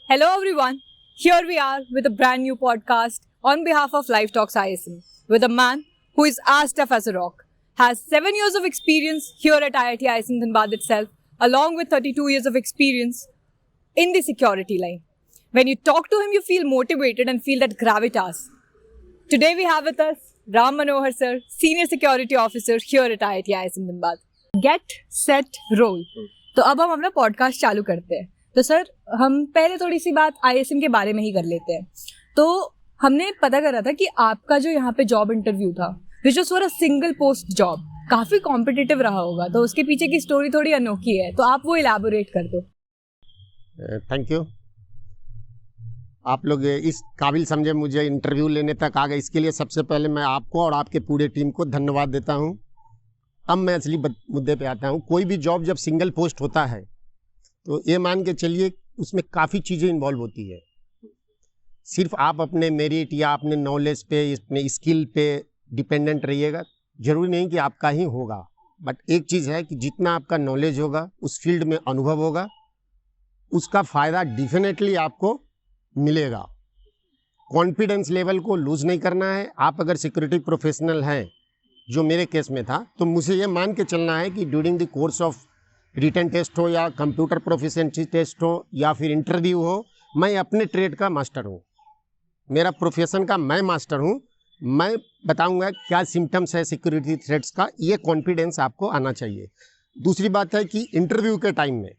Hello everyone, here we are with a brand new podcast on behalf of Life Talks ISM with a man who is as tough as a rock, has 7 years of experience here at IIT ISM Dhanbad itself, along with 32 years of experience in the security line. When you talk to him, you feel motivated and feel that gravitas. Today we have with us Ram Manohar sir, Senior Security Officer here at IIT ISM Dhanbad. Get, set, roll. तो अब हम अपना podcast चालू करते हैं। तो sir, हम पहले थोड़ी सी बात आईएसएम के बारे में ही कर लेते हैं। तो हमने पता करा था कि आपका जो यहाँ पे जॉब इंटरव्यू था, which was for a single post job, काफ़ी कॉम्पिटिटिव रहा होगा, तो उसके पीछे की स्टोरी थोड़ी अनोखी है, तो आप वो इलैबोरेट कर दो। Thank you. आप लोग इस काबिल समझे मुझे इंटरव्यू लेने तक आ गए, इसके लिए सबसे पहले मैं आपको और आपके पूरे टीम को धन्यवाद देता हूँ। अब मैं असली मुद्दे पे आता हूँ। कोई भी जॉब जब सिंगल पोस्ट होता है तो ये मान के चलिए उसमें काफ़ी चीज़ें इन्वॉल्व होती है। सिर्फ आप अपने मेरिट या अपने नॉलेज पे, अपने स्किल पे डिपेंडेंट रहिएगा, ज़रूरी नहीं कि आपका ही होगा। बट एक चीज़ है कि जितना आपका नॉलेज होगा, उस फील्ड में अनुभव होगा, उसका फ़ायदा डिफिनेटली आपको मिलेगा। कॉन्फिडेंस लेवल को लूज़ नहीं करना है। आप अगर सिक्योरिटी प्रोफेशनल हैं, जो मेरे केस में था, तो मुझे ये मान के चलना है कि during the course of written test हो या कंप्यूटर प्रोफिशिएंसी टेस्ट हो या फिर इंटरव्यू हो, मैं अपने ट्रेड का मास्टर हूँ, मेरा प्रोफेशन का मैं मास्टर हूँ। मैं बताऊँगा क्या सिम्टम्स है सिक्योरिटी थ्रेट्स का, ये कॉन्फिडेंस आपको आना चाहिए। दूसरी बात है कि इंटरव्यू के टाइम में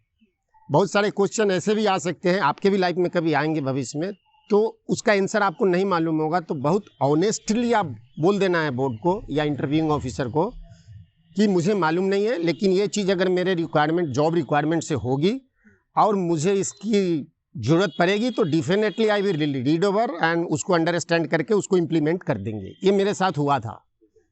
बहुत सारे क्वेश्चन ऐसे भी आ सकते हैं, आपके भी लाइफ में कभी आएंगे भविष्य में, तो उसका आंसर आपको नहीं मालूम होगा, तो बहुत ऑनेस्टली आप बोल देना है बोर्ड को या इंटरव्यूइंग ऑफिसर को कि मुझे मालूम नहीं है, लेकिन ये चीज़ अगर मेरे रिक्वायरमेंट, जॉब रिक्वायरमेंट से होगी और मुझे इसकी ज़रूरत पड़ेगी तो definitely I will read over and उसको अंडरस्टैंड करके उसको इम्प्लीमेंट कर देंगे। ये मेरे साथ हुआ था।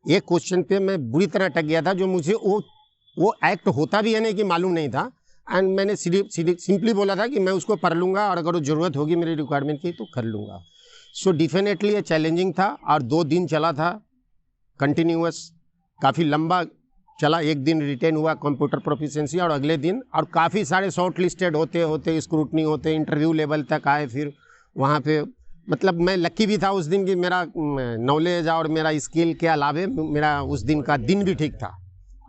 एक क्वेश्चन पे मैं बुरी तरह अटक गया था, जो मुझे वो एक्ट होता भी है नहीं कि मालूम नहीं था, एंड मैंने सिंपली बोला था कि मैं उसको पढ़ लूँगा और अगर वो ज़रूरत होगी मेरी रिक्वायरमेंट की तो कर लूँगा। सो डेफिनेटली ये चैलेंजिंग था और 2 दिन चला था कंटिन्यूअस, काफ़ी लंबा चला। एक दिन रिटेन हुआ कंप्यूटर प्रोफिशिएंसी और अगले दिन, और काफ़ी सारे शॉर्ट लिस्टेड होते होते स्क्रूटनी होते इंटरव्यू लेवल तक आए। फिर वहाँ पे मतलब मैं लकी भी था उस दिन कि मेरा नॉलेज और मेरा स्किल के अलावे मेरा उस दिन का दिन भी ठीक था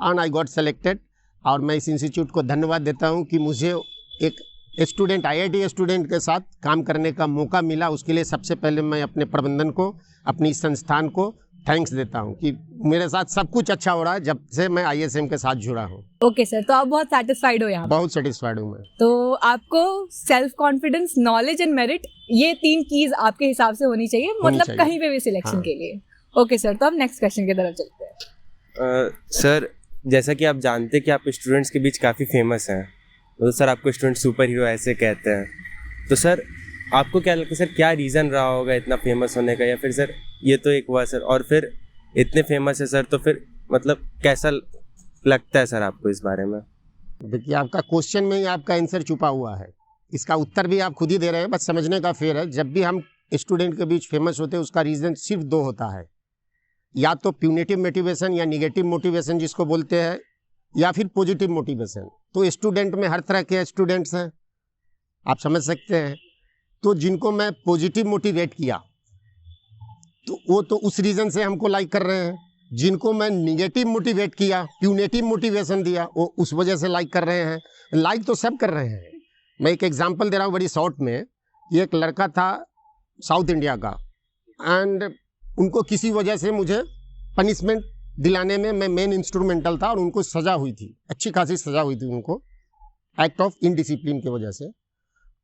एंड आई गॉट सेलेक्टेड। और मैं इस इंस्टीट्यूट को धन्यवाद देता हूँ कि मुझे एक स्टूडेंट, IIT स्टूडेंट के साथ काम करने का मौका मिला। उसके लिए सबसे पहले मैं अपने प्रबंधन को, अपनी संस्थान को थैंक्स देता हूँ कि मेरे साथ सब कुछ अच्छा हो रहा है जब से मैं ISM के साथ जुड़ा हूँ। ओके सर, तो आप बहुत सेटिस्फाइड हो यहाँ? बहुत सेटिस्फाइड हूँ मैं। तो आपको self confidence, knowledge and merit, ये 3 कीज आपके हिसाब से होनी चाहिए, मतलब कहीं पे भी सिलेक्शन के लिए। ओके सर, तो अब नेक्स्ट क्वेश्चन की तरफ चलते हैं। सर, जैसा कि आप जानते हैं कि आप स्टूडेंट्स के बीच काफ़ी फेमस हैं, तो सर आपको स्टूडेंट सुपर हीरो ऐसे कहते हैं, तो सर आपको क्या लगता है सर, क्या रीज़न रहा होगा इतना फेमस होने का? या फिर सर ये तो एक हुआ सर, और फिर इतने फेमस है सर, तो फिर मतलब कैसा लगता है सर आपको इस बारे में? देखिए, आपका क्वेश्चन में ही आपका आंसर छुपा हुआ है, इसका उत्तर भी आप खुद ही दे रहे हैं, बस समझने का फेर है। जब भी हम स्टूडेंट के बीच फेमस होते हैं उसका रीज़न सिर्फ 2 होता है, या तो प्यूनेटिव मोटिवेशन या निगेटिव मोटिवेशन जिसको बोलते हैं, या फिर पॉजिटिव मोटिवेशन। तो स्टूडेंट में हर तरह के स्टूडेंट्स हैं, आप समझ सकते हैं। तो जिनको मैं पॉजिटिव मोटिवेट किया तो वो तो उस रीज़न से हमको लाइक कर रहे हैं, जिनको मैं निगेटिव मोटिवेट किया, प्यूनेटिव मोटिवेशन दिया, वो उस वजह से लाइक कर रहे हैं। लाइक तो सब कर रहे हैं। मैं एक एग्जांपल दे रहा हूँ बड़ी शॉर्ट में। ये एक लड़का था साउथ इंडिया का, एंड उनको किसी वजह से मुझे पनिशमेंट दिलाने में मैं मेन इंस्ट्रूमेंटल था और उनको सज़ा हुई थी, अच्छी खासी सज़ा हुई थी उनको, एक्ट ऑफ इनडिसिप्लिन की वजह से।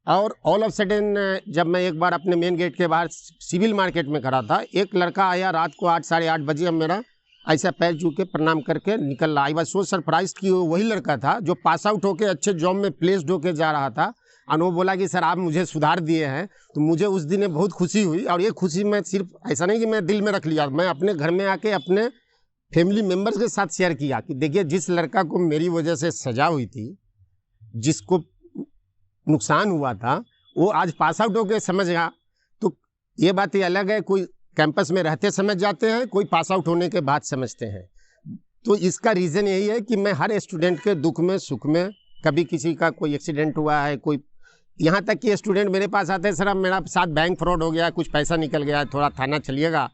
और ऑल ऑफ सडन जब मैं एक बार अपने मेन गेट के बाहर सिविल मार्केट में खड़ा था, एक लड़का आया रात को 8, साढ़े 8 बजे, अब मेरा ऐसा पैर छू के प्रणाम करके निकल रहा। आई वाज सो सरप्राइज कि वो वही लड़का था जो पास आउट होकर अच्छे जॉब में प्लेस्ड होके जा रहा था, और वो बोला कि सर आप मुझे सुधार दिए हैं। तो मुझे उस दिन बहुत खुशी हुई, और ये खुशी मैं सिर्फ ऐसा नहीं कि मैं दिल में रख लिया, मैं अपने घर में आके अपने फैमिली मेम्बर्स के साथ शेयर किया कि देखिए जिस लड़का को मेरी वजह से सजा हुई थी, जिसको नुकसान हुआ था, वो आज पास आउट होकर समझ गया। तो ये बात ही अलग है, कोई कैंपस में रहते समझ जाते हैं, कोई पास आउट होने के बाद समझते हैं। तो इसका रीज़न यही है कि मैं हर स्टूडेंट के दुख में, सुख में, कभी किसी का कोई एक्सीडेंट हुआ है, कोई यहाँ तक कि स्टूडेंट मेरे पास आते हैं, सर अब मेरा साथ बैंक फ्रॉड हो गया, कुछ पैसा निकल गया, थोड़ा थाना चलिएगा,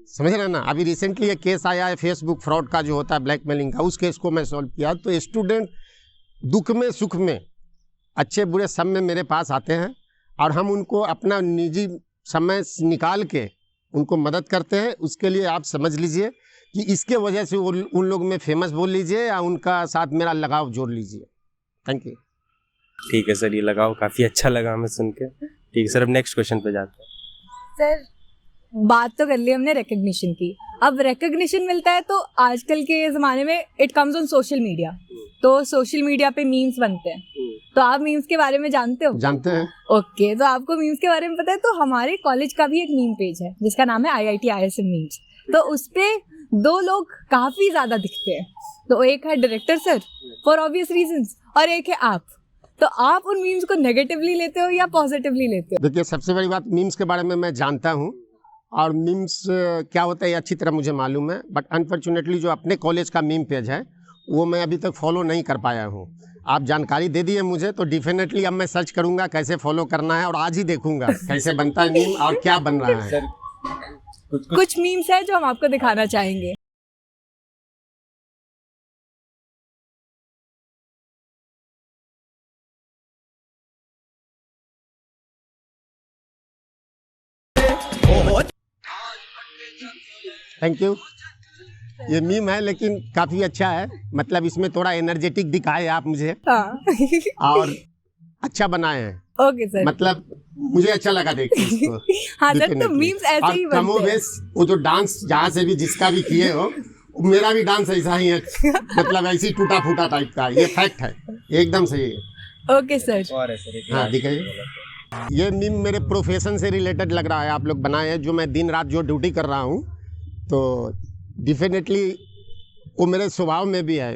समझ रहे ना। अभी रिसेंटली एक केस आया है फेसबुक फ्रॉड का जो होता है ब्लैकमेलिंग का, उस केस को मैं सॉल्व किया। तो स्टूडेंट दुख में सुख में अच्छे बुरे सब में मेरे पास आते हैं और हम उनको अपना निजी समय निकाल के उनको मदद करते हैं। उसके लिए आप समझ लीजिए कि इसके वजह से उन लोग में फेमस बोल लीजिए या उनका साथ मेरा लगाव जोड़ लीजिए। Thank you. ठीक है सर, ये लगाओ काफ़ी अच्छा लगा हमें सुन के। ठीक है सर, अब नेक्स्ट क्वेश्चन पे जाते हैं। सर बात तो कर ली हमने रिकग्निशन की, अब रिकग्निशन मिलता है तो आजकल के ज़माने में it comes on social media, तो सोशल मीडिया पे मीम्स बनते हैं, तो आप मीम्स के बारे में जानते हो? जानते हैं। ओके, तो आपको मीम्स के बारे में पता है? तो हमारे कॉलेज का भी एक मीम पेज है जिसका नाम है IIT ISM मीम्स, तो उस पे 2 लोग काफ़ी ज़्यादा दिखते हैं, तो एक है director sir for obvious reasons और एक है आप। तो आप उन मीम्स को नेगेटिवली लेते हो या पॉजिटिवली लेते हो? देखिए, सबसे बड़ी बात, मीम्स के बारे में मैं जानता हूँ और मीम्स क्या होता है ये अच्छी तरह मुझे मालूम है, बट अनफॉर्चुनेटली जो अपने कॉलेज का मीम पेज है वो मैं अभी तक फॉलो नहीं कर पाया हूँ। आप जानकारी दे दी है मुझे, तो डेफिनेटली अब मैं सर्च करूँगा कैसे फॉलो करना है और आज ही देखूंगा कैसे बनता है मीम और क्या बन रहा है। कुछ मीम्स है जो हम आपको दिखाना चाहेंगे। Thank you. ये मीम है लेकिन काफ़ी अच्छा है, मतलब इसमें थोड़ा एनर्जेटिक दिखाए आप मुझे हाँ और अच्छा बनाए हैं, ओके सर, मतलब मुझे अच्छा लगा देख के इसको। हाँ सर, तो Definitely। मीम्स ऐसे ही और बनते हैं। कमोबेश वो जो डांस जहाँ से भी जिसका भी किए हो, मेरा भी डांस ऐसा ही है, मतलब ऐसी टूटा फूटा टाइप का, ये फैक्ट है, एकदम सही है। ओके सर, और है सर एक हाँ दिखाइए। ये मीम मेरे प्रोफेशन से रिलेटेड लग रहा है, आप लोग बनाए हैं, जो मैं दिन रात जो ड्यूटी कर रहा हूँ, तो डेफिनेटली वो मेरे स्वभाव में भी है।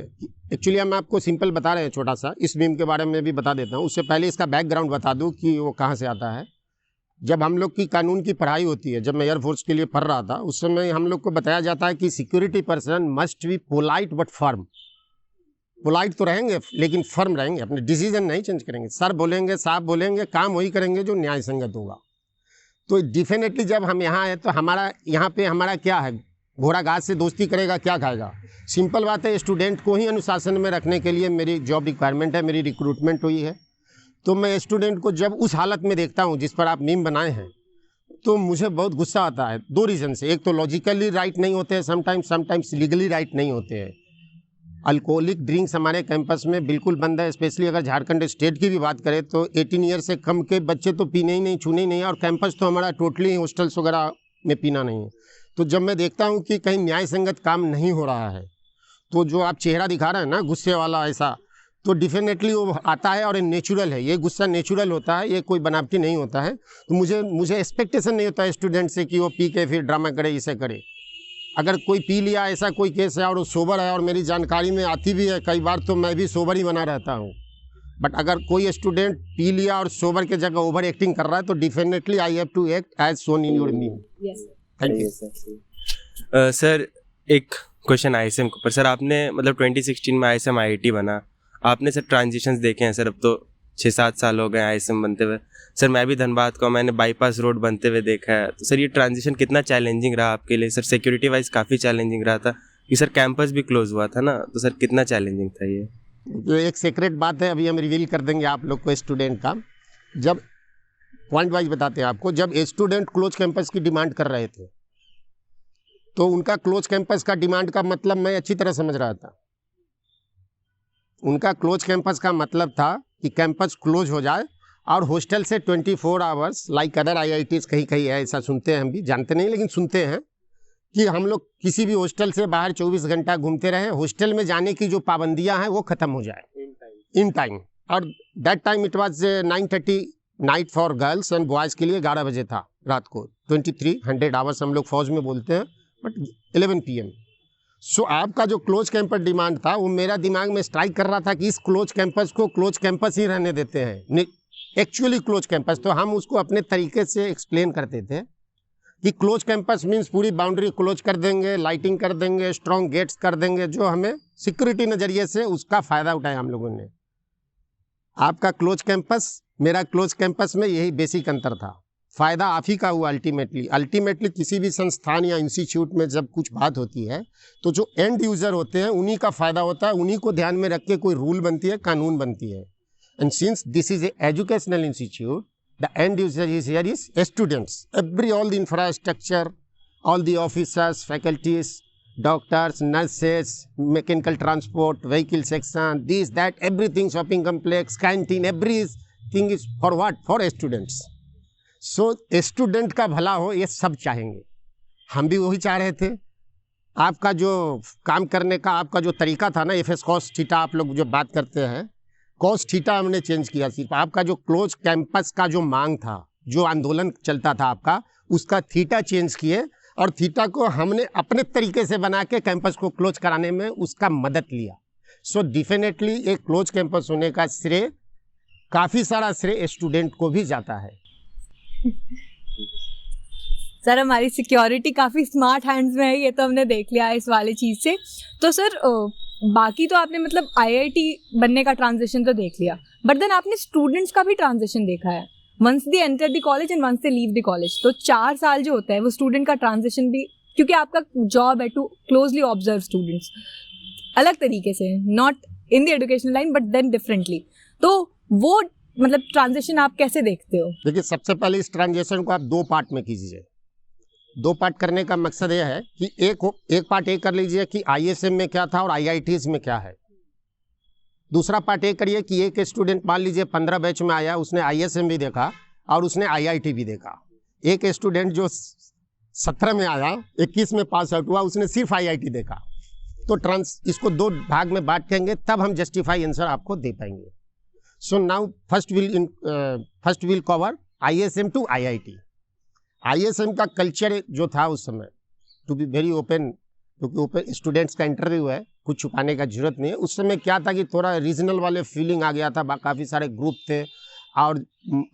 एक्चुअली हम आपको सिंपल बता रहे हैं, छोटा सा इस मीम के बारे में भी बता देता हूँ। उससे पहले इसका बैकग्राउंड बता दूँ कि वो कहाँ से आता है। जब हम लोग की कानून की पढ़ाई होती है, जब मैं एयरफोर्स के लिए पढ़ रहा था, उस समय हम लोग को बताया जाता है कि security person must be polite but firm. Polite तो रहेंगे लेकिन फर्म रहेंगे, अपने डिसीजन नहीं चेंज करेंगे, सर बोलेंगे, साहब बोलेंगे, काम वही करेंगे जो न्याय संगत होगा। तो डेफिनेटली जब हम यहाँ आए तो हमारा यहाँ पे हमारा क्या है, घोड़ा घास से दोस्ती करेगा क्या खाएगा। सिंपल बात है, स्टूडेंट को ही अनुशासन में रखने के लिए मेरी जॉब रिक्वायरमेंट है, मेरी रिक्रूटमेंट हुई है। तो मैं स्टूडेंट को जब उस हालत में देखता हूँ जिस पर आप मीम बनाए हैं, तो मुझे बहुत गुस्सा आता है 2 रीज़न से। एक तो लॉजिकली राइट नहीं होते हैं, समटाइम्स लीगली राइट नहीं होते हैं। अल्कोहलिक ड्रिंक्स हमारे कैंपस में बिल्कुल बंद है, स्पेशली अगर झारखंड स्टेट की भी बात करें तो 18 ईयर से कम के बच्चे तो पीने ही नहीं, छूने ही नहीं है, और कैंपस तो हमारा टोटली हॉस्टल्स वगैरह में पीना नहीं है। तो जब मैं देखता हूँ कि कहीं न्याय संगत काम नहीं हो रहा है, तो जो आप चेहरा दिखा रहे हैं ना गुस्से वाला ऐसा, तो डेफिनेटली वो आता है और ये नेचुरल है, ये गुस्सा नेचुरल होता है, ये कोई बनावटी नहीं होता है। तो मुझे एक्सपेक्टेशन नहीं होता है स्टूडेंट से कि वो पी के फिर ड्रामा करे, इसे करे। अगर कोई पी लिया, ऐसा कोई केस है और वो सोबर है और मेरी जानकारी में आती भी है कई बार, तो मैं भी सोबर ही बना रहता हूँ। बट अगर कोई स्टूडेंट पी लिया और सोबर के जगह ओवर एक्टिंग कर रहा है, तो definitely I have to act as shown in your meme. Thank you. Sir एक क्वेश्चन ISM के ऊपर। सर आपने मतलब 2016 में ISM IIT बना, आपने सर ट्रांजिशंस देखे हैं सर, अब तो 6-7 साल हो गए ISM बनते हुए। सर मैं भी धनबाद का, मैंने बाईपास रोड बनते हुए देखा है। तो सर ये ट्रांजिशन कितना चैलेंजिंग रहा आपके लिए? सर सिक्योरिटी वाइज काफ़ी चैलेंजिंग रहा था कि सर कैंपस भी क्लोज हुआ था ना, तो सर कितना चैलेंजिंग था ये? ये एक सीक्रेट बात है, अभी हम रिवील कर देंगे आप लोग को स्टूडेंट का। जब पॉइंट वाइज बताते हैं आपको, जब स्टूडेंट क्लोज कैंपस की डिमांड कर रहे थे, तो उनका क्लोज कैंपस का डिमांड का मतलब मैं अच्छी तरह समझ रहा था। उनका क्लोज कैंपस का मतलब था कि कैंपस क्लोज हो जाए और हॉस्टल से 24 आवर्स, लाइक अदर IITs कहीं कहीं है, ऐसा सुनते हैं, हम भी जानते नहीं लेकिन सुनते हैं, कि हम लोग किसी भी हॉस्टल से बाहर 24 घंटा घूमते रहें, हॉस्टल में जाने की जो पाबंदियां हैं वो ख़त्म हो जाए इन टाइम। और that time it was 9:30 night for girls and boys के लिए 11 बजे था रात को। 2300 आवर्स हम लोग फौज में बोलते हैं, बट 11 PM। सो आपका जो क्लोज कैंपस डिमांड था, वो मेरा दिमाग में स्ट्राइक कर रहा था कि इस क्लोज कैंपस को क्लोज कैंपस ही रहने देते हैं, एक्चुअली क्लोज कैंपस। तो हम उसको अपने तरीके से एक्सप्लेन करते थे कि क्लोज कैंपस मीन्स पूरी बाउंड्री क्लोज कर देंगे, लाइटिंग कर देंगे, स्ट्रॉन्ग गेट्स कर देंगे, जो हमें सिक्योरिटी नज़रिए से उसका फ़ायदा उठाया हम लोगों ने। आपका क्लोज कैंपस मेरा क्लोज कैंपस में यही बेसिक अंतर था। फ़ायदा आप ही का हुआ अल्टीमेटली किसी भी संस्थान या इंस्टीट्यूट में जब कुछ बात होती है तो जो एंड यूज़र होते हैं उन्हीं का फ़ायदा होता है, उन्हीं को ध्यान में रख के कोई रूल बनती है, कानून बनती है। And since this is a educational institute, the end user is here is students, all the infrastructure, all the officers, faculties, doctors, nurses, mechanical transport, vehicle section, this, that, everything, shopping complex, canteen, everything is for what? For students. So, student का भला हो ये सब चाहेंगे, हम भी वही चाह रहे थे। आपका जो काम करने का आपका जो तरीका था ना, एफ कॉस थीटा आप लोग जो बात करते हैं, कॉस थीटा हमने चेंज किया। सिर्फ आपका जो क्लोज कैंपस का जो मांग था, जो आंदोलन चलता था आपका, उसका थीटा चेंज किए और थीटा को हमने अपने तरीके से बना के कैंपस को क्लोज कराने में उसका मदद लिया। सो डेफिनेटली एक क्लोज कैंपस होने का श्रेय, काफ़ी सारा श्रेय स्टूडेंट को भी जाता है। सर हमारी सिक्योरिटी काफ़ी स्मार्ट हैंड्स में है, ये तो हमने देख लिया है इस वाली चीज़ से। तो सर बाकी तो आपने मतलब आईआईटी बनने का ट्रांजिशन तो देख लिया, बट देन आपने स्टूडेंट्स का भी ट्रांजिशन देखा है। Once they enter the college and once they leave the college, तो 4 साल जो होता है वो स्टूडेंट का ट्रांजिशन भी, क्योंकि आपका जॉब है टू क्लोजली ऑब्जर्व स्टूडेंट्स अलग तरीके से, not in the educational line but then differently. तो वो मतलब ट्रांजिशन आप कैसे देखते हो? देखिए, सबसे पहले इस ट्रांजिशन को आप 2 पार्ट में कीजिए। 2 पार्ट करने का मकसद यह है कि एक पार्ट ये कर लीजिए कि आईएसएम में क्या था और आईआईटीज में क्या है। दूसरा पार्ट ये करिए कि एक स्टूडेंट मान लीजिए 15 बैच में आया, उसने आईएसएम भी देखा और उसने आईआईटी भी देखा। एक स्टूडेंट जो 17 में आया, 21 में पास आउट हुआ, उसने सिर्फ आईआईटी देखा। तो इसको 2 भाग में बांटेंगे, तब हम जस्टिफाई आंसर आपको दे पाएंगे। So now first will cover ISM to IIT. ISM का कल्चर जो था उस समय, टू बी वेरी ओपन, क्योंकि ओपन स्टूडेंट्स का इंटरव्यू है, कुछ छुपाने का जरूरत नहीं है। उस समय क्या था कि थोड़ा रीजनल वाले फीलिंग आ गया था, काफ़ी सारे ग्रुप थे और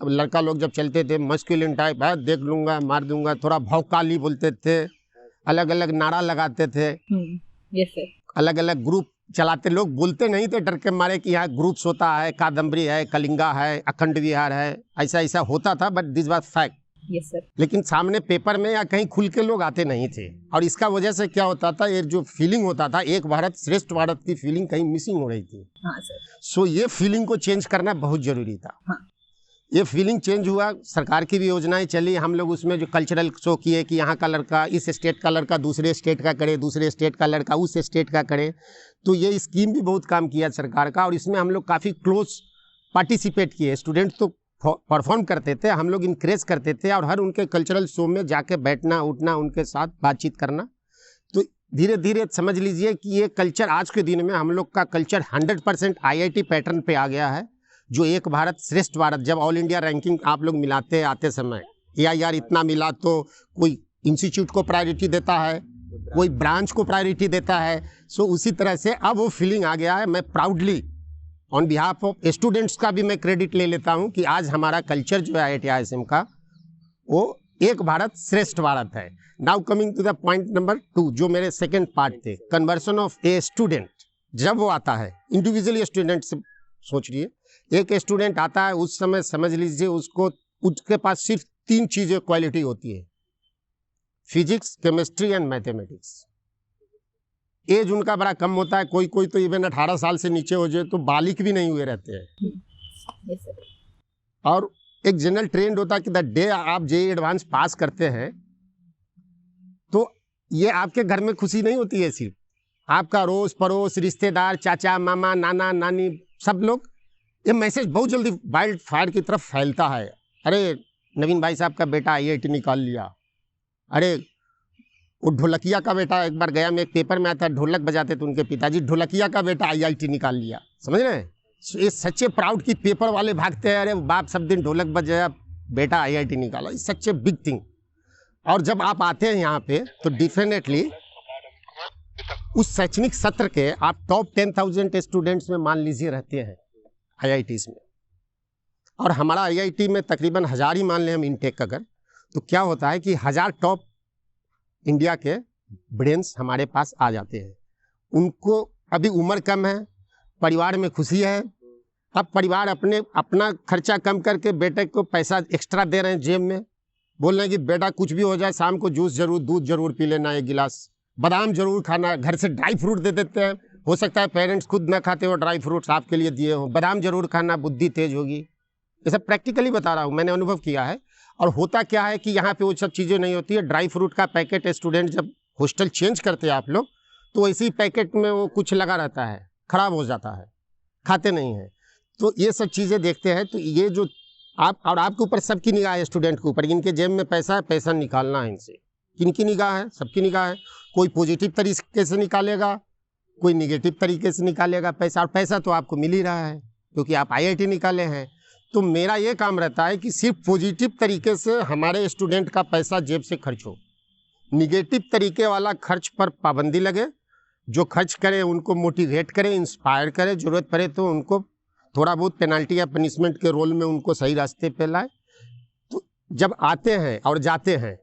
लड़का लोग जब चलते थे मस्कुलिन टाइप है, देख लूँगा मार दूंगा, थोड़ा भौकाली बोलते थे, अलग अलग नारा लगाते थे, यस सर, अलग अलग ग्रुप चलाते। लोग बोलते नहीं थे डर के मारे कि यहाँ ग्रुप्स होता है, कादम्बरी है, कलिंगा है, अखंड विहार है, ऐसा ऐसा होता था, but this was fact. Yes sir. लेकिन सामने पेपर में या कहीं खुल के लोग आते नहीं थे, और इसका वजह से क्या होता था, ये जो फीलिंग होता था एक भारत श्रेष्ठ भारत की फीलिंग कहीं मिसिंग हो रही थी। हाँ सर। सो ये फीलिंग को चेंज करना बहुत जरूरी था। हाँ। ये फीलिंग चेंज हुआ, सरकार की भी योजनाएं चली, हम लोग उसमें जो कल्चरल शो किए कि यहाँ का लड़का इस स्टेट का लड़का दूसरे स्टेट का करे, दूसरे स्टेट का लड़का उस स्टेट का करे। तो ये स्कीम भी बहुत काम किया सरकार का, और इसमें हम लोग काफ़ी क्लोज पार्टिसिपेट किए। स्टूडेंट तो परफॉर्म करते थे, हम लोग इनक्रेज करते थे, और हर उनके कल्चरल शो में जाके बैठना उठना, उनके साथ बातचीत करना। तो धीरे धीरे समझ लीजिए कि ये कल्चर आज के दिन में हम लोग का कल्चर 100% आईआईटी पैटर्न पे आ गया है, जो एक भारत श्रेष्ठ भारत। जब ऑल इंडिया रैंकिंग आप लोग मिलाते आते समय AIR इतना मिला, तो कोई इंस्टीट्यूट को प्रायोरिटी देता है, कोई ब्रांच को प्रायोरिटी देता है। सो उसी तरह से अब वो फीलिंग आ गया है। मैं proudly on behalf of students का भी मैं क्रेडिट ले लेता हूं कि आज हमारा कल्चर जो है IIT ISM का, वो एक भारत श्रेष्ठ भारत है। Now coming to the point number 2, जो मेरे सेकेंड पार्ट थे, कन्वर्सन ऑफ ए स्टूडेंट। जब वो आता है इंडिविजुअली, स्टूडेंट से सोच रही है, एक स्टूडेंट आता है, उस समय समझ लीजिए उसके पास सिर्फ 3 चीज़ें क्वालिटी होती है, physics, chemistry and mathematics. As उनका बड़ा कम होता है, कोई कोई तो इवन 18 साल से नीचे हो जाए तो बालिक भी नहीं हुए रहते हैं। yes, और एक जनरल ट्रेंड होता है कि द डे आप JEE एडवांस पास करते हैं, तो ये आपके घर में खुशी नहीं होती है, सिर्फ आपका रोस पड़ोस, रिश्तेदार, चाचा मामा, नाना नानी, सब लोग, ये मैसेज बहुत जल्दी वाइल्ड फायर की तरफ फैलता है। अरे नवीन भाई साहब का बेटा IIT निकाल लिया, अरे वो ढोलकिया का बेटा, एक बार गया मैं, एक पेपर में आया था, ढोलक बजाते थे उनके पिताजी, ढोलकिया का बेटा IIT निकाल लिया। समझ रहे हैं? ये सच्चे प्राउड की पेपर वाले भागते हैं, अरे बाप सब दिन ढोलक बजाया, बेटा IIT निकाला, ये सच्चे बिग थिंग। और जब आप आते हैं यहाँ पे, तो डेफिनेटली उस शैक्षणिक सत्र के आप टॉप 10,000 स्टूडेंट्स में मान लीजिए रहते हैं IITs में, और हमारा IIT में तकरीबन 1000 ही मान लें हम इनटेक अगर, तो क्या होता है कि 1000 टॉप इंडिया के ब्रेन्स हमारे पास आ जाते हैं। उनको अभी उम्र कम है, परिवार में खुशी है, अब परिवार अपना खर्चा कम करके बेटे को पैसा एक्स्ट्रा दे रहे हैं जेब में, बोल रहे हैं कि बेटा कुछ भी हो जाए शाम को जूस जरूर, दूध जरूर पी लेना, एक गिलास बादाम जरूर खाना, घर से ड्राई फ्रूट दे देते हैं। हो सकता है पेरेंट्स खुद ना खाते हो, ड्राई फ्रूट्स आपके लिए दिए हो, बादाम जरूर खाना, बुद्धि तेज होगी। ये सब प्रैक्टिकली बता रहा हूँ, मैंने अनुभव किया है। और होता क्या है कि यहाँ पे वो सब चीज़ें नहीं होती है। ड्राई फ्रूट का पैकेट स्टूडेंट जब हॉस्टल चेंज करते हैं आप लोग, तो इसी पैकेट में वो कुछ लगा रहता है, ख़राब हो जाता है, खाते नहीं हैं। तो ये सब चीज़ें देखते हैं। तो ये जो आपके ऊपर सबकी निगाह है, स्टूडेंट के ऊपर, इनके जेब में पैसा है, पैसा निकालना है इनसे। किनकी निगाह है? सबकी निगाह है। कोई पॉजिटिव तरीके से निकालेगा, कोई निगेटिव तरीके से निकालेगा पैसा, और पैसा तो आपको मिल ही रहा है क्योंकि आप IIT निकाले हैं। तो मेरा ये काम रहता है कि सिर्फ पॉजिटिव तरीके से हमारे स्टूडेंट का पैसा जेब से खर्च हो, निगेटिव तरीके वाला खर्च पर पाबंदी लगे। जो खर्च करे उनको मोटिवेट करे, इंस्पायर करे, ज़रूरत पड़े तो उनको थोड़ा बहुत पेनल्टी या पनिशमेंट के रोल में उनको सही रास्ते पे लाए। तो जब आते हैं और जाते हैं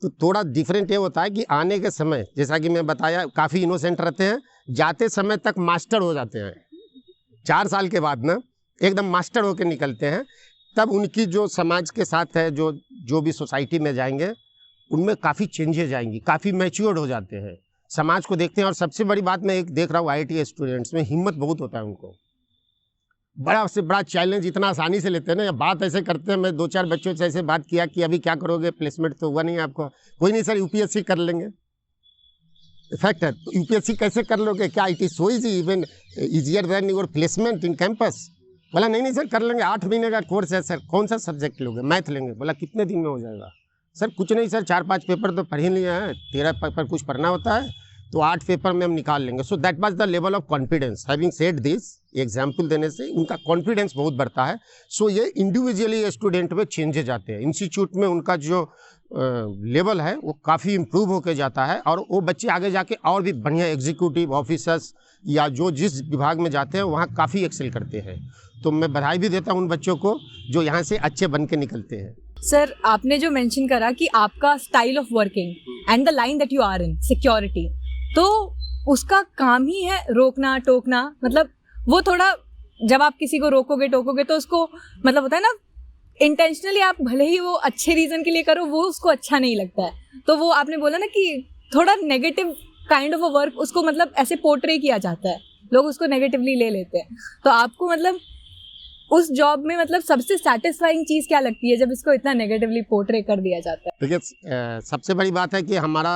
तो थोड़ा डिफरेंट ये होता है कि आने के समय, जैसा कि मैं बताया, काफ़ी इनोसेंट रहते हैं, जाते समय तक मास्टर हो जाते हैं। 4 साल के बाद ना एकदम मास्टर होकर निकलते हैं। तब उनकी जो समाज के साथ है, जो भी सोसाइटी में जाएंगे, उनमें काफ़ी चेंजेज आएंगी, काफ़ी मैच्योर्ड हो जाते हैं, समाज को देखते हैं। और सबसे बड़ी बात मैं एक देख रहा हूँ, IIT स्टूडेंट्स में हिम्मत बहुत होता है उनको। बड़ा से बड़ा चैलेंज इतना आसानी से लेते हैं ना, या बात ऐसे करते हैं। मैं 2-4 बच्चों से ऐसे बात किया कि अभी क्या करोगे, प्लेसमेंट तो हुआ नहीं आपको। कोई नहीं सर, UPSC कर लेंगे। फैक्ट है। तो UPSC कैसे कर लोगे? क्या it is so easy, even easier than your placement in campus? बोला नहीं सर कर लेंगे, 8 महीने का कोर्स है सर। कौन सा सब्जेक्ट लोगे? मैथ लेंगे। बोला कितने दिन में हो जाएगा? सर कुछ नहीं सर, 4-5 पेपर तो पढ़ ही लिए हैं, 13 पेपर कुछ पढ़ना होता है, तो 8 पेपर में हम निकाल लेंगे। So that was the level of confidence. Having said this, example देने से उनका कॉन्फिडेंस बहुत बढ़ता है। सो ये इंडिविजुअली स्टूडेंट में चेंजेज आते हैं। इंस्टीट्यूट में उनका जो लेवल है वो काफ़ी इम्प्रूव होकर जाता है, और वो बच्चे आगे जाके और भी बढ़िया एग्जीक्यूटिव ऑफिसर्स या जो जिस विभाग में जाते हैं वहाँ काफ़ी एक्सेल करते हैं। तो मैं बधाई भी देता हूँ उन बच्चों को जो यहाँ से अच्छे बन के निकलते हैं। सर, आपने जो मेंशन करा कि आपका style of working and the line that you are in, security, तो उसका काम ही है रोकना टोकना। मतलब वो थोड़ा, जब आप किसी को रोकोगे टोकोगे तो उसको, मतलब होता है ना, इंटेंशनली आप भले ही वो अच्छे रीजन के लिए करो, वो उसको अच्छा नहीं लगता है। तो वो आपने बोला ना कि थोड़ा negative kind of a work, उसको मतलब ऐसे पोर्ट्रे किया जाता है, लोग उसको नेगेटिवली ले लेते हैं। तो आपको मतलब उस जॉब में मतलब सबसे सेटिस्फाइंग चीज़ क्या लगती है जब इसको इतना नेगेटिवली पोर्ट्रे कर दिया जाता है? देखिए, सबसे बड़ी बात है कि हमारा,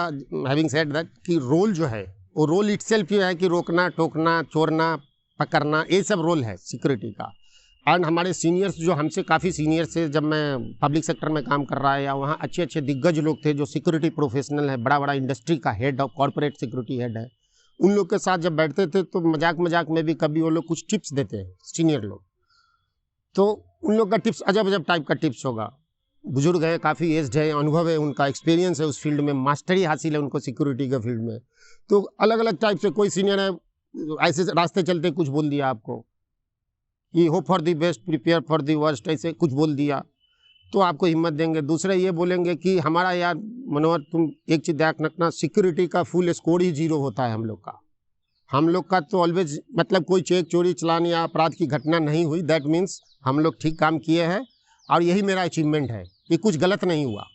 हैविंग सेड दैट, कि रोल जो है वो रोल इटसेल्फ ही है कि रोकना टोकना, चोरना पकड़ना, ये सब रोल है सिक्योरिटी का। एंड हमारे सीनियर्स जो हमसे काफ़ी सीनियर से, जब मैं पब्लिक सेक्टर में काम कर रहा है, या वहाँ अच्छे अच्छे दिग्गज लोग थे जो सिक्योरिटी प्रोफेशनल है, बड़ा बड़ा इंडस्ट्री का head of corporate security head है, उन लोग के साथ जब बैठते थे तो मजाक मजाक में भी कभी वो लोग कुछ टिप्स देते हैं, सीनियर लोग। तो उन लोग का टिप्स अजब अजब टाइप का टिप्स होगा। बुजुर्ग हैं, काफ़ी एज्ड है, अनुभव है, उनका एक्सपीरियंस है उस फील्ड में, मास्टरी हासिल है उनको सिक्योरिटी के फील्ड में। तो अलग अलग टाइप से, कोई सीनियर है ऐसे रास्ते चलते कुछ बोल दिया आपको कि hope for the best, prepare for the worst, ऐसे कुछ बोल दिया तो आपको हिम्मत देंगे। दूसरे ये बोलेंगे कि हमारा यार मनोहर, तुम एक चीज़ ध्यान रखना, सिक्योरिटी का फुल स्कोर ही 0 होता है हम लोग का तो ऑलवेज, मतलब कोई चेक चोरी चलान या अपराध की घटना नहीं हुई, दैट मीन्स हम लोग ठीक काम किए हैं, और यही मेरा अचीवमेंट है कि कुछ गलत नहीं हुआ।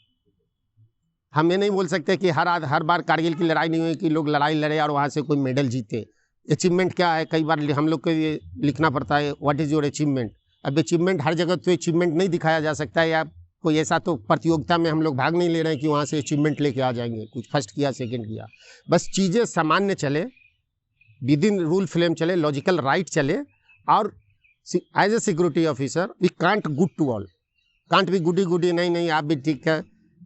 हम ये नहीं बोल सकते कि हर बार कारगिल की लड़ाई नहीं हुई कि लोग लड़ाई लड़े और वहाँ से कोई मेडल जीते। अचीवमेंट क्या है, कई बार हम लोग को ये लिखना पड़ता है, व्हाट इज़ योर अचीवमेंट। अब अचीवमेंट हर जगह तो अचीवमेंट नहीं दिखाया जा सकता है, या कोई ऐसा तो प्रतियोगिता में हम लोग भाग नहीं ले रहे हैं कि वहाँ से अचीवमेंट लेके आ जाएंगे, कुछ फर्स्ट किया सेकंड किया। बस चीज़ें सामान्य चले, विद इन रूल फ्रेम चले, लॉजिकल राइट चले। और as a security officer we can't good to all, can't भी गुडी नहीं आप भी ठीक है,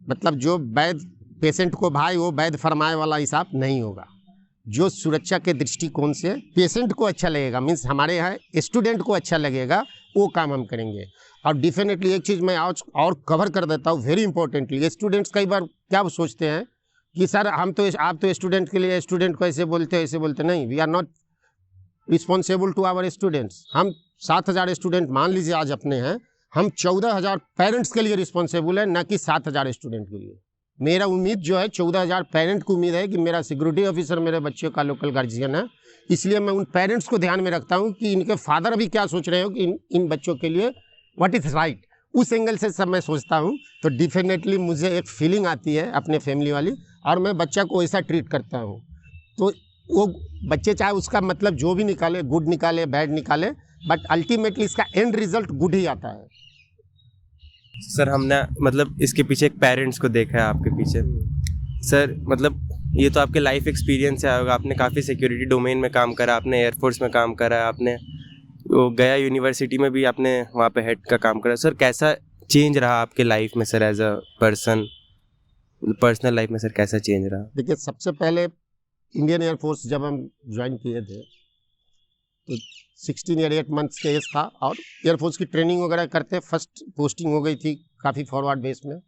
मतलब जो वैध पेशेंट को भाई वो वैध फरमाए वाला हिसाब नहीं होगा। जो सुरक्षा के दृष्टिकोण से पेशेंट को अच्छा लगेगा, मीन्स हमारे यहाँ स्टूडेंट को अच्छा लगेगा, वो काम हम करेंगे। और डेफिनेटली एक चीज़ मैं आज और कवर कर देता हूँ, वेरी इंपॉर्टेंटली, स्टूडेंट्स कई बार क्या सोचते हैं कि सर आप तो स्टूडेंट के लिए, स्टूडेंट को ऐसे बोलते नहीं। We are not responsible to our students. हम 7,000 स्टूडेंट मान लीजिए आज अपने हैं, हम 14,000 पेरेंट्स के लिए रिस्पॉन्सिबल है, ना कि 7,000 स्टूडेंट के लिए। मेरा उम्मीद जो है 14,000 पेरेंट को उम्मीद है कि मेरा सिक्योरिटी ऑफिसर मेरे बच्चों का लोकल गार्जियन है, इसलिए मैं उन पेरेंट्स को ध्यान में रखता हूँ कि इनके फादर अभी क्या सोच रहे हो कि इन बच्चों के लिए व्हाट इज़ राइट, उस एंगल से सब मैं सोचता हूँ। तो डेफिनेटली मुझे एक फीलिंग आती है अपने फैमिली वाली, और मैं बच्चा को ऐसा ट्रीट करता हूँ। तो वो बच्चे चाहे उसका मतलब जो भी निकाले, गुड निकाले बैड निकाले, बट अल्टीमेटली इसका एंड रिजल्ट गुड ही आता है। सर हमने मतलब इसके पीछे एक पेरेंट्स को देखा है आपके पीछे। सर मतलब ये तो आपके लाइफ एक्सपीरियंस से आया होगा, आपने काफ़ी सिक्योरिटी डोमेन में काम करा, आपने एयरफोर्स में काम करा, आपने वो गया यूनिवर्सिटी में भी आपने वहाँ पे हेड का काम करा। सर कैसा चेंज रहा आपके लाइफ में sir, as a personal life में सर कैसा चेंज रहा? देखिए, सबसे पहले इंडियन एयरफोर्स जब हम ज्वाइन किए थे तो 16 या 8 मंथ्स के एज था, और एयरफोर्स की ट्रेनिंग वगैरह करते फर्स्ट पोस्टिंग हो गई थी काफ़ी फॉरवर्ड बेस में,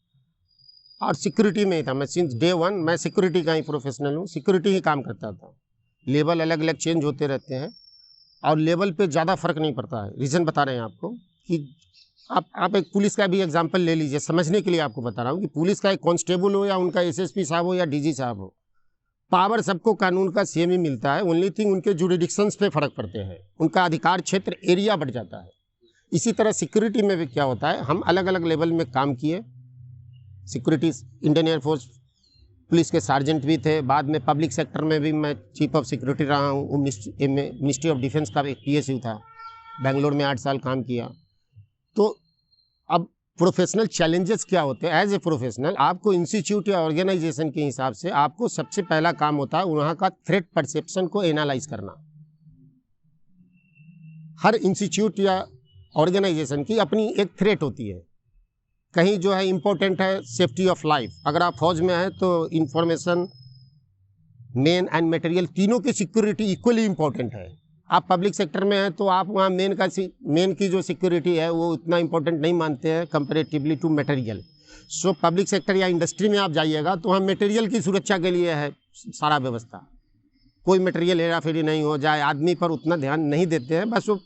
और सिक्योरिटी में ही था। मैं सिंस डे 1 मैं सिक्योरिटी का ही प्रोफेशनल हूँ, सिक्योरिटी ही काम करता था। लेवल अलग अलग चेंज होते रहते हैं और लेवल पे ज़्यादा फर्क नहीं पड़ता है। रीज़न बता रहे हैं आपको कि आप एक पुलिस का भी एग्जांपल ले लीजिए, समझने के लिए आपको बता रहा हूँ कि पुलिस का एक कांस्टेबल हो या उनका एसएसपी साहब हो या डीजी साहब हो, पावर सबको कानून का सेम ही मिलता है। ओनली थिंग उनके जुरिडिक्शंस पे फ़र्क पड़ते हैं, उनका अधिकार क्षेत्र एरिया बढ़ जाता है। इसी तरह सिक्योरिटी में भी क्या होता है, हम अलग अलग लेवल में काम किए। सिक्योरिटी इंडियन एयरफोर्स पुलिस के सार्जेंट भी थे, बाद में पब्लिक सेक्टर में भी मैं चीफ ऑफ सिक्योरिटी रहा हूँ। मिनिस्ट्री ऑफ डिफेंस का एक PSU था, बेंगलोर में 8 साल काम किया। तो अब प्रोफेशनल चैलेंजेस क्या होते हैं? एज ए प्रोफेशनल आपको इंस्टीट्यूट या ऑर्गेनाइजेशन के हिसाब से आपको सबसे पहला काम होता है वहाँ का थ्रेट परसेप्शन को एनालाइज करना। हर इंस्टीट्यूट या ऑर्गेनाइजेशन की अपनी एक थ्रेट होती है। कहीं जो है इम्पोर्टेंट है सेफ्टी ऑफ लाइफ, अगर आप फौज में हैं तो इंफॉर्मेशन, मेन एंड मटेरियल तीनों की सिक्योरिटी इक्वली इम्पोर्टेंट है। आप पब्लिक सेक्टर में हैं तो आप वहाँ मेन की जो सिक्योरिटी है वो उतना इम्पोर्टेंट नहीं मानते हैं comparatively to material. So public sector या इंडस्ट्री में आप जाइएगा तो वहाँ मटेरियल की सुरक्षा के लिए है सारा व्यवस्था, कोई मटेरियल हेरा फेरी नहीं हो जाए, आदमी पर उतना ध्यान नहीं देते हैं, बस वो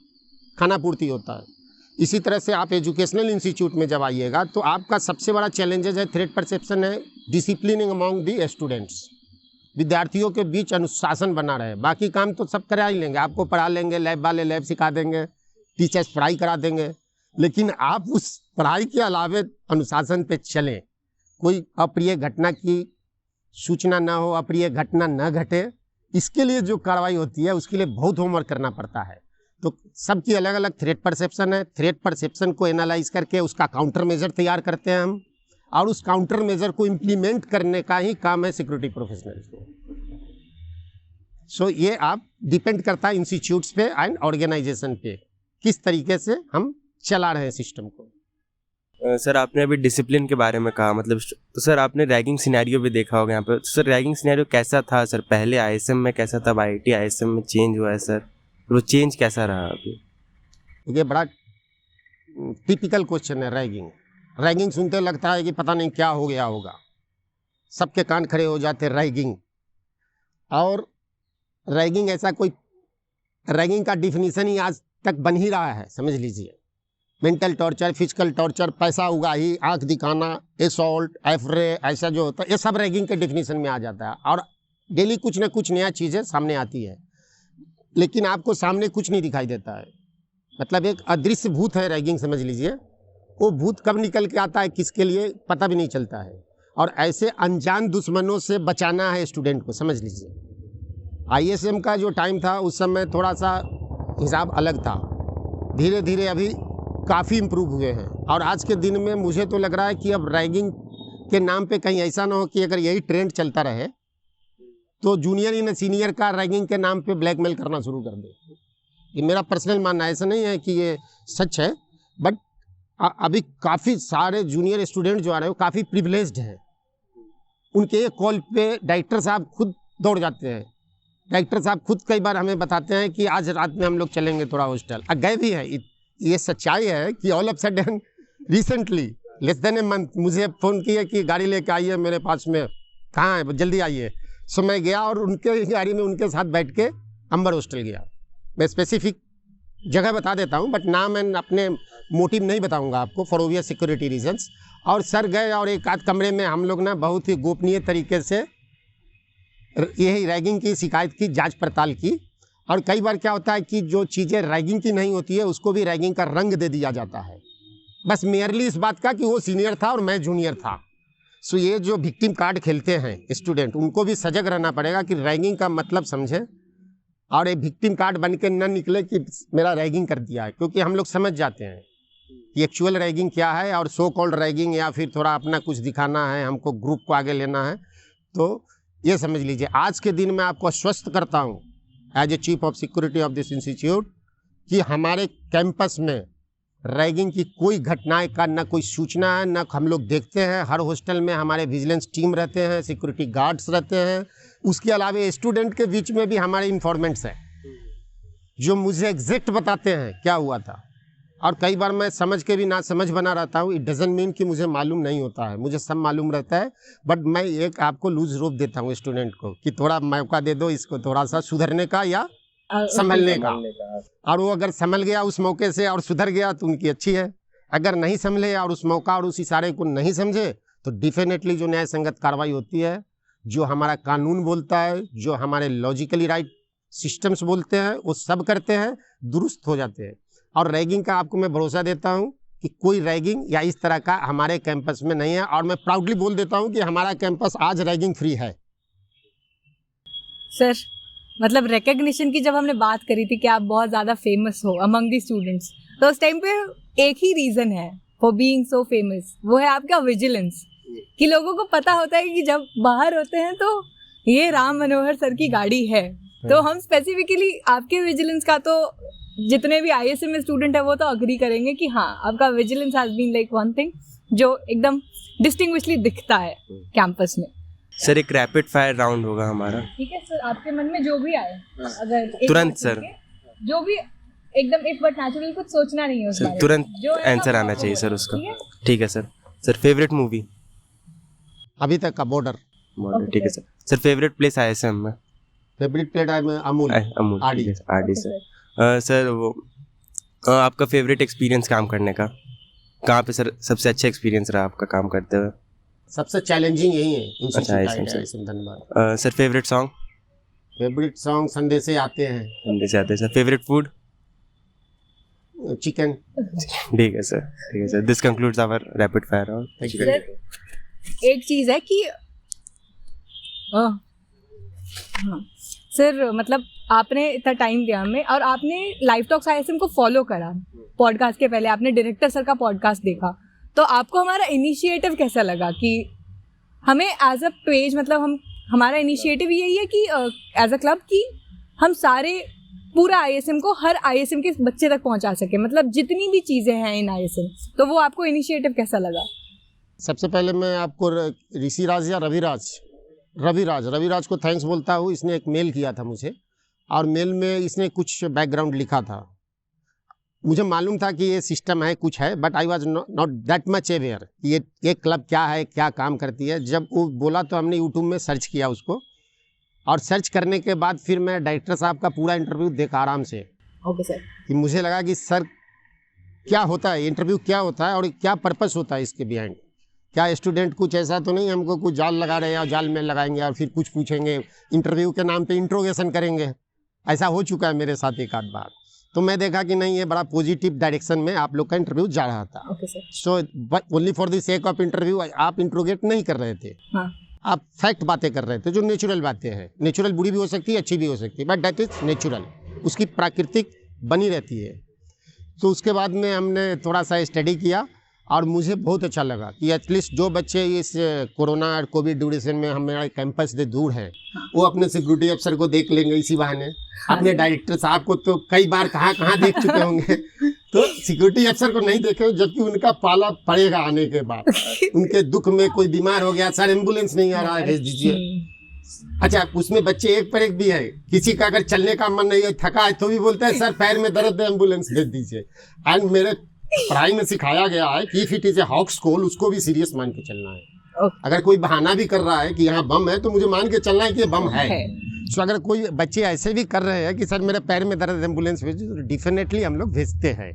खाना पूर्ति होता है। इसी तरह से आप एजुकेशनल इंस्टीट्यूट में जब आइएगा तो आपका सबसे बड़ा चैलेंजेस है थ्रेट परसेप्शन है, डिसिप्लिनिंग अमॉन्ग दी स्टूडेंट्स, विद्यार्थियों के बीच अनुशासन बना रहे। बाकी काम तो सब करा ही लेंगे, आपको पढ़ा लेंगे, लैब वाले लैब सिखा देंगे, टीचर्स पढ़ाई करा देंगे, लेकिन आप उस पढ़ाई के अलावे अनुशासन पे चलें। कोई अप्रिय घटना की सूचना ना हो, अप्रिय घटना न घटे, इसके लिए जो कार्रवाई होती है उसके लिए बहुत होमवर्क करना पड़ता है। तो सबकी अलग अलग थ्रेट परसेप्शन है। थ्रेट परसेप्शन को एनालाइज करके उसका काउंटर मेजर तैयार करते हैं हम, और उस काउंटर मेजर को इम्प्लीमेंट करने का ही काम है सिक्योरिटी प्रोफेशनल्स को। सो ये आप डिपेंड करता है इंस्टीट्यूट्स पे एंड ऑर्गेनाइजेशन पे, किस तरीके से हम चला रहे हैं सिस्टम को। सर आपने अभी डिसिप्लिन के बारे में कहा, मतलब तो सर आपने रैगिंग सिनेरियो भी देखा होगा यहाँ पे। तो सर रैगिंग सिनेरियो कैसा था सर, पहले ISM में कैसा था, IIT ISM में चेंज हुआ है सर, वो चेंज कैसा रहा अभी? ये बड़ा टिपिकल क्वेश्चन है रैगिंग। रैगिंग सुनते लगता है कि पता नहीं क्या हो गया होगा, सबके कान खड़े हो जाते रैगिंग। और रैगिंग ऐसा कोई, रैगिंग का डिफिनीशन ही आज तक बन ही रहा है, समझ लीजिए। मेंटल टॉर्चर, फिजिकल टॉर्चर, पैसा उगाही, आंख दिखाना, एसॉल्ट, एफरे, ऐसा जो होता है ये सब रैगिंग के डिफिनीशन में आ जाता है। और डेली कुछ ना कुछ नया चीज़ें सामने आती है, लेकिन आपको सामने कुछ नहीं दिखाई देता है। मतलब एक अदृश्य भूत है रैगिंग, समझ लीजिए। वो भूत कब निकल के आता है किसके लिए पता भी नहीं चलता है, और ऐसे अनजान दुश्मनों से बचाना है स्टूडेंट को, समझ लीजिए। ISM का जो टाइम था उस समय थोड़ा सा हिसाब अलग था, धीरे धीरे अभी काफ़ी इम्प्रूव हुए हैं। और आज के दिन में मुझे तो लग रहा है कि अब रैगिंग के नाम पे कहीं ऐसा ना हो कि अगर यही ट्रेंड चलता रहे तो जूनियर या सीनियर का रैगिंग के नाम पे ब्लैकमेल करना शुरू कर दे। ये मेरा पर्सनल मानना है, ऐसा नहीं है कि ये सच है, बट अभी काफ़ी सारे जूनियर स्टूडेंट जो आ रहे हो काफ़ी प्रिविलेज्ड हैं। उनके कॉल पे डायरेक्टर साहब खुद दौड़ जाते हैं। डायरेक्टर साहब खुद कई बार हमें बताते हैं कि आज रात में हम लोग चलेंगे थोड़ा हॉस्टल, गए भी है। ये सच्चाई है कि all of sudden recently less than a month मुझे फ़ोन किया कि गाड़ी लेके आइए मेरे पास में, कहाँ है, जल्दी आइए। सो मैं गया और उनके गाड़ी में उनके साथ बैठ के अंबर हॉस्टल गया। मैं स्पेसिफिक जगह बता देता हूँ, बट नाम एंड अपने मोटिव नहीं बताऊँगा आपको फॉर ओवियस सिक्योरिटी रीजंस। और सर गए और एक आध कमरे में हम लोग ना बहुत ही गोपनीय तरीके से यही रैगिंग की शिकायत की, जांच पड़ताल की। और कई बार क्या होता है कि जो चीज़ें रैगिंग की नहीं होती है उसको भी रैगिंग का रंग दे दिया जाता है, बस मेयरली इस बात का कि वो सीनियर था और मैं जूनियर था। सो ये जो विक्टिम कार्ड खेलते हैं स्टूडेंट, उनको भी सजग रहना पड़ेगा कि रैगिंग का मतलब समझे और एक विक्टिम कार्ड बन के न निकले कि मेरा रैगिंग कर दिया है, क्योंकि हम लोग समझ जाते हैं कि एक्चुअल रैगिंग क्या है और सो कॉल्ड रैगिंग या फिर थोड़ा अपना कुछ दिखाना है, हमको ग्रुप को आगे लेना है। तो ये समझ लीजिए, आज के दिन मैं आपको आश्वस्त करता हूँ as a chief of security of this institute कि हमारे कैंपस में रैगिंग की कोई घटनाएं का न कोई सूचना है, न हम लोग देखते हैं। हर हॉस्टल में हमारे विजिलेंस टीम रहते हैं, सिक्योरिटी गार्ड्स रहते हैं। उसके अलावा स्टूडेंट के बीच में भी हमारे इन्फॉर्मेंट्स हैं जो मुझे एग्जैक्ट बताते हैं क्या हुआ था। और कई बार मैं समझ के भी ना समझ बना रहता हूँ। इट डजंट मीन कि मुझे मालूम नहीं होता है, मुझे सब मालूम रहता है। बट मैं एक आपको लूज रोप देता हूँ स्टूडेंट को कि थोड़ा मौका दे दो इसको थोड़ा सा सुधरने का या संभलने का। और वो अगर संभल गया उस मौके से और सुधर गया तो उनकी अच्छी है। अगर नहीं संभले और उस मौका और उस इशारे को नहीं समझे तो डेफिनेटली जो न्याय संगत कार्रवाई होती है, जो हमारा कानून बोलता है, जो हमारे लॉजिकली राइट सिस्टम्स बोलते हैं, वो सब करते हैं, दुरुस्त हो जाते हैं। और रैगिंग का आपको मैं भरोसा देता हूं कि कोई रैगिंग या इस तरह का हमारे कैंपस में नहीं है। और मैं प्राउडली बोल देता हूं कि हमारा कैंपस आज रैगिंग फ्री है। सर, मतलब रिकग्निशन की जब हमने बात करी थी कि आप बहुत ज़्यादा फेमस हो अमंग दी स्टूडेंट्स, तो उस टाइम पे एक ही रीज़न है फॉर बीइंग सो फेमस, वो है आपका विजिलेंस। कि लोगों को पता होता है कि जब बाहर होते हैं तो ये राम मनोहर सर की गाड़ी है। तो हम स्पेसिफिकली आपके विजिलेंस का, तो जितने भी ISM में स्टूडेंट है वो तो अग्री करेंगे कि हाँ, आपका vigilance has been like one thing जो एकदम डिस्टिंग्विशली दिखता है कैंपस में। सर एक रैपिड फायर राउंड होगा हमारा। ठीक है सर, आपके मन में जो भी आए, अगर एक तुरंत बार सर, जो भी एकदम इफ बट नेचुरल, कुछ सोचना नहीं है उस बारे में, तुरंत जो आएगा आंसर वो आना आपको चाहिए सर बोलना, उसका। ठीक है? ठीक है सर। Sir favourite movie? अभी तक का बॉर्डर। ठीक है sir. Sir favourite place ISM में? फेवरेट प्लेट है Amul. Amul RD. RD sir. Sir वो आपका फेवरेट एक्सपीरियंस काम करने का कहाँ पे सर सबसे अच्छा एक्सपीरियंस रहा आपका काम करते हुए? सबसे चैलेंजिंग यही है। अच्छा, ISM धन्यवाद। Sir favourite song? Favourite song संदेशे आते हैं। संदेशे आते हैं सर। Favourite food? चिकन। ठीक है सर, ठीक है sir. This concludes our rapid fire round. Thank you. Sir, एक चीज़ है कि हाँ सर, मतलब आपने इतना टाइम दिया हमें और आपने लाइव टॉक्स ISM को फॉलो करा। पॉडकास्ट के पहले आपने डायरेक्टर सर का पॉडकास्ट देखा, तो आपको हमारा इनिशिएटिव कैसा लगा? कि हमें एज अ पेज, मतलब हमारा इनिशिएटिव यही है कि एज अ क्लब कि हम सारे पूरा ISM को हर ISM के बच्चे तक पहुंचा सके, मतलब जितनी भी चीज़ें हैं इन ISM। तो वो आपको इनिशिएटिव कैसा लगा? सबसे पहले मैं आपको ऋषिराज या रविराज को थैंक्स बोलता हूँ। इसने एक मेल किया था मुझे और मेल में इसने कुछ बैकग्राउंड लिखा था। मुझे मालूम था कि ये सिस्टम है, कुछ है, but I was not that much aware ये क्लब क्या है, क्या काम करती है। जब वो बोला तो हमने यूट्यूब में सर्च किया उसको, और सर्च करने के बाद फिर मैं डायरेक्टर साहब का पूरा इंटरव्यू देखा आराम से। Okay sir. कि मुझे लगा कि सर क्या होता है इंटरव्यू, क्या होता है और क्या पर्पस होता है इसके बिहाइंड। क्या स्टूडेंट कुछ ऐसा तो नहीं हमको कुछ जाल लगा रहे हैं और जाल में लगाएंगे और फिर कुछ पूछेंगे, इंटरव्यू के नाम पे इंट्रोगेशन करेंगे। ऐसा हो चुका है मेरे साथ एक आध बार। तो मैं देखा कि नहीं, ये बड़ा पॉजिटिव डायरेक्शन में आप लोग का इंटरव्यू जा रहा था। Okay sir. So only for the sake of interview आप इंट्रोगेट नहीं कर रहे थे। हाँ। आप फैक्ट बातें कर रहे थे, जो नेचुरल बातें हैं। नेचुरल बुरी भी हो सकती है, अच्छी भी हो सकती है, बट दैट इज नेचुरल, उसकी प्राकृतिक बनी रहती है। तो उसके बाद में हमने थोड़ा सा स्टडी किया और मुझे बहुत अच्छा लगा कि एटलीस्ट जो बच्चे इस कोरोना और कोविड ड्यूरेशन में हमारे कैंपस से दूर हैं, वो अपने सिक्योरिटी अफसर को देख लेंगे इसी बहाने। अपने डायरेक्टर साहब को तो कई बार कहाँ देख चुके होंगे, तो सिक्योरिटी अफसर को नहीं देखे, जबकि उनका पाला पड़ेगा आने के बाद। उनके दुख में कोई बीमार हो गया, सर एम्बुलेंस नहीं आ रहा है, भेज दीजिए। अच्छा, उसमें बच्चे एक पर एक भी है। किसी का अगर चलने का मन नहीं है, थका है, तो भी बोलता है सर पैर में दर्द है, एम्बुलेंस भेज दीजिए। एंड मेरे पढ़ाई में सिखाया गया है कि if it is a hoax call, उसको भी सीरियस मान के चलना है। अगर कोई बहाना भी कर रहा है कि यहाँ बम है, तो मुझे मान के चलना है कि बम है। तो अगर कोई बच्चे ऐसे भी कर रहे हैं कि सर मेरे पैर में दर्द, एम्बुलेंस भेजिए, तो डेफिनेटली हम लोग भेजते हैं।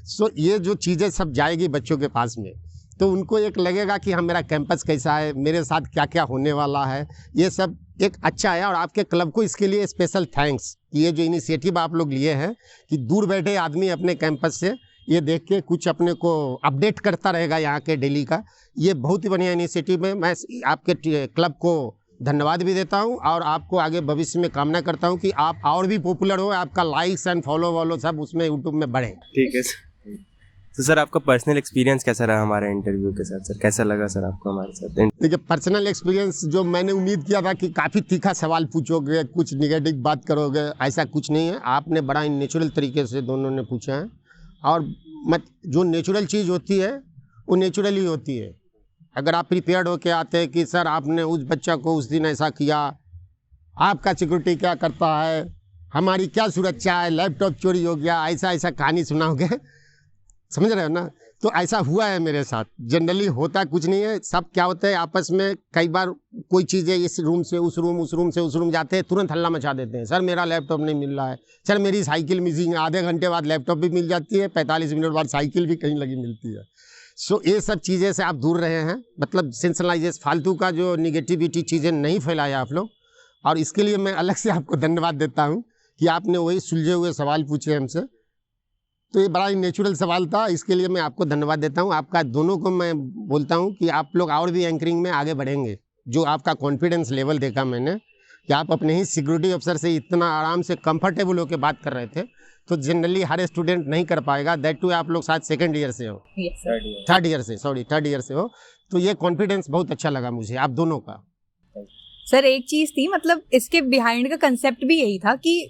सो ये जो चीज़ें सब जाएगी बच्चों के पास में, तो उनको एक लगेगा कि हाँ मेरा कैंपस कैसा है, मेरे साथ क्या क्या होने वाला है, ये सब एक अच्छा है। और आपके क्लब को इसके लिए स्पेशल थैंक्स, ये जो इनिशिएटिव आप लोग लिए हैं कि दूर बैठे आदमी अपने कैंपस से ये देख के कुछ अपने को अपडेट करता रहेगा यहाँ के दिल्ली का, ये बहुत ही बढ़िया इनिशिएटिव है। मैं आपके क्लब को धन्यवाद भी देता हूँ और आपको आगे भविष्य में कामना करता हूँ कि आप और भी पॉपुलर हो, आपका लाइक्स एंड फॉलो सब उसमें यूट्यूब में बढ़े। ठीक है सर। तो सर आपका पर्सनल एक्सपीरियंस कैसा रहा हमारे इंटरव्यू के साथ सर, कैसा लगा सर आपको हमारे साथ? देखिए पर्सनल एक्सपीरियंस जो मैंने उम्मीद किया था कि काफ़ी तीखा सवाल पूछोगे, कुछ निगेटिव बात करोगे, ऐसा कुछ नहीं है। आपने बड़ा नेचुरल तरीके से दोनों ने पूछा है और जो नेचुरल चीज़ होती है वो नेचुरल ही होती है। अगर आप प्रिपेयर्ड होके आते हैं कि सर आपने उस बच्चा को उस दिन ऐसा किया, आपका सिक्योरिटी क्या करता है, हमारी क्या सुरक्षा है, लैपटॉप चोरी हो गया, ऐसा ऐसा कहानी सुनाओगे, समझ रहे हो ना? तो ऐसा हुआ है मेरे साथ। जनरली होता कुछ नहीं है, सब क्या होता है आपस में कई बार कोई चीज़ें इस रूम से उस रूम, उस रूम से उस रूम जाते हैं, तुरंत हल्ला मचा देते हैं, सर मेरा लैपटॉप नहीं मिल रहा है, सर मेरी साइकिल मिसिंग है। आधे घंटे बाद लैपटॉप भी मिल जाती है, 45 मिनट बाद साइकिल भी कहीं लगी मिलती है। सो ये सब चीज़ें से आप दूर रहे हैं, मतलब सेंसलाइजेस फालतू का जो निगेटिविटी चीज़ें नहीं फैलाए आप लोग, और इसके लिए मैं अलग से आपको धन्यवाद देता हूँ कि आपने वही सुलझे हुए सवाल पूछे हमसे। तो ये बड़ा ही नेचुरल सवाल था, इसके लिए मैं आपको धन्यवाद देता हूँ। आपका दोनों को मैं बोलता हूँ कि आप लोग और भी एंकरिंग में आगे बढ़ेंगे। जो आपका कॉन्फिडेंस लेवल देखा मैंने कि आप अपने ही सिक्योरिटी अफसर से इतना आराम से कंफर्टेबल होकर बात कर रहे थे, तो जनरली हर स्टूडेंट नहीं कर पाएगा। दैट टू आप लोग शायद सेकेंड ईयर से हो, थर्ड ईयर से हो, तो ये कॉन्फिडेंस बहुत अच्छा लगा मुझे आप दोनों का। सर एक चीज थी, मतलब इसके बिहाइंड का कंसेप्ट भी यही था कि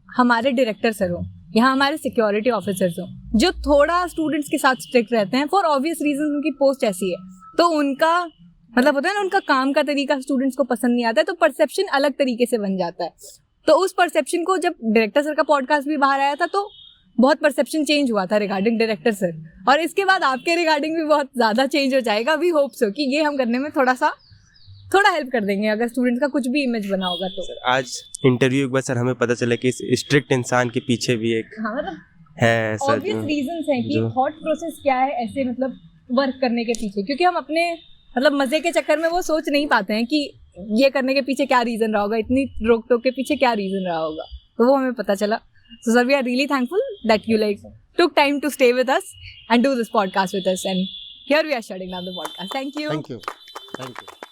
हमारे डायरेक्टर सर हो, यहाँ हमारे सिक्योरिटी ऑफिसर्स हो, जो थोड़ा स्टूडेंट्स के साथ स्ट्रिक्ट रहते हैं फॉर ऑब्वियस रीजन, उनकी पोस्ट ऐसी है, तो उनका मतलब होता है ना, उनका काम का तरीका स्टूडेंट्स को पसंद नहीं आता है, तो परसेप्शन अलग तरीके से बन जाता है। तो उस परसेप्शन को जब डायरेक्टर सर का पॉडकास्ट भी बाहर आया था तो बहुत परसेप्शन चेंज हुआ था रिगार्डिंग डायरेक्टर सर, और इसके बाद आपके रिगार्डिंग भी बहुत ज़्यादा चेंज हो जाएगा। वी होप सो कि ये हम करने में थोड़ा हेल्प कर देंगे अगर स्टूडेंट्स का कुछ भी इमेज बना होगा तो। सर आज इंटरव्यू के बाद सर हमें पता चला कि इस स्ट्रिक्ट इंसान के पीछे भी एक मतलब है सर, ऑब्वियस रीजंस हैं कि थॉट प्रोसेस क्या है ऐसे मतलब वर्क करने के पीछे, क्योंकि हम अपने मतलब मजे के चक्कर में वो सोच नहीं पाते हैं कि ये करने के पीछे क्या रीजन रहा होगा, इतनी रोक टोक के पीछे क्या रीजन रहा होगा, तो वो हमें पता चला। So sir we are really thankful that you like took time to stay with us and do this podcast with us, and here we are shutting down the podcast. Thank you. Thank you.